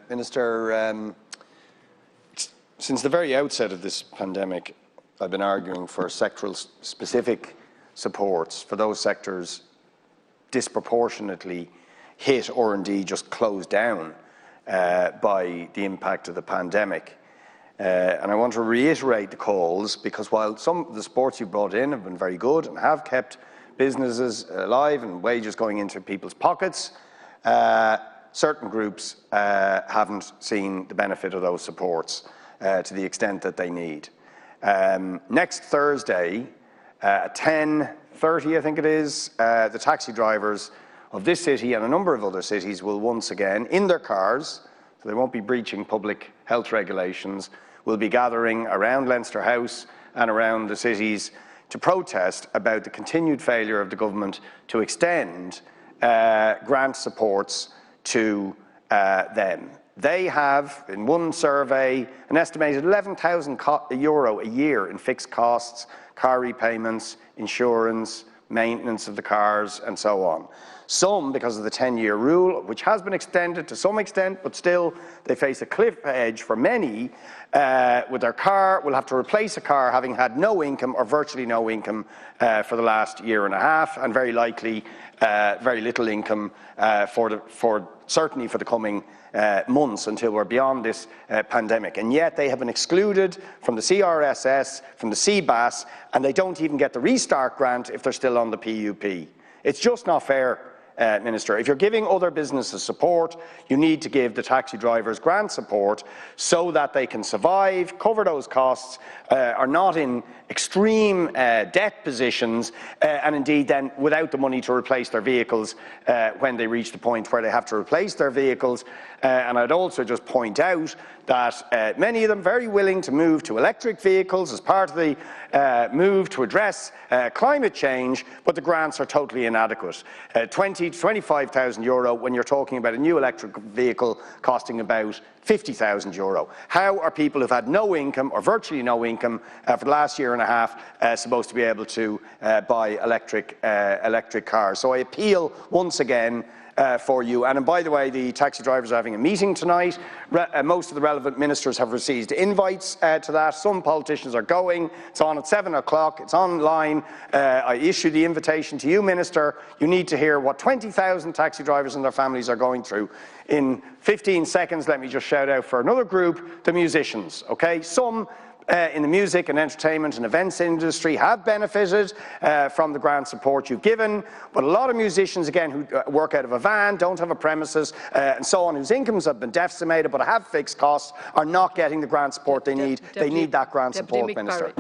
Minister, since the very outset of this pandemic, I've been arguing for sectoral specific supports for those sectors disproportionately hit or indeed just closed down by the impact of the pandemic. And I want to reiterate the calls, because while some of the supports you brought in have been very good and have kept businesses alive and wages going into people's pockets, certain groups haven't seen the benefit of those supports to the extent that they need. Next Thursday at 10:30, I think it is, the taxi drivers of this city and a number of other cities will once again, in their cars, so they won't be breaching public health regulations, will be gathering around Leinster House and around the cities to protest about the continued failure of the government to extend grant supports to them. They have, in one survey, an estimated €11,000 a year in fixed costs, car repayments, insurance, maintenance of the cars, and so on. Some, because of the 10-year rule, which has been extended to some extent, but still they face a cliff edge for many with their car, will have to replace a car having had no income or virtually no income for the last year and a half, and very likely very little income certainly for the coming months until we're beyond this pandemic. And yet they have been excluded from the CRSS, from the CBAS, and they don't even get the Restart grant if they're still on the PUP. It's just not fair, Minister. If you're giving other businesses support, you need to give the taxi drivers grant support so that they can survive, cover those costs, are not in extreme debt positions, and indeed then without the money to replace their vehicles when they reach the point where they have to replace their vehicles. And I'd also just point out that many of them are very willing to move to electric vehicles as part of the move to address climate change, but the grants are totally inadequate. €20,000 to €25,000 when you're talking about a new electric vehicle costing about €50,000. How are people who've had no income or virtually no income for the last year and a half supposed to be able to buy electric cars? So I appeal once again for you. And by the way, the taxi drivers are having a meeting tonight. Most of the relevant ministers have received invites to that. Some politicians are going. It's on at 7 o'clock. It's online. I issue the invitation to you, Minister. You need to hear what 20,000 taxi drivers and their families are going through. In 15 seconds, let me just shout out for another group, the musicians. Okay, some in the music and entertainment and events industry have benefited from the grant support you've given, but a lot of musicians, again, who work out of a van, don't have a premises, and so on, whose incomes have been decimated but have fixed costs, are not getting the grant support they need. They need that grant support, Minister.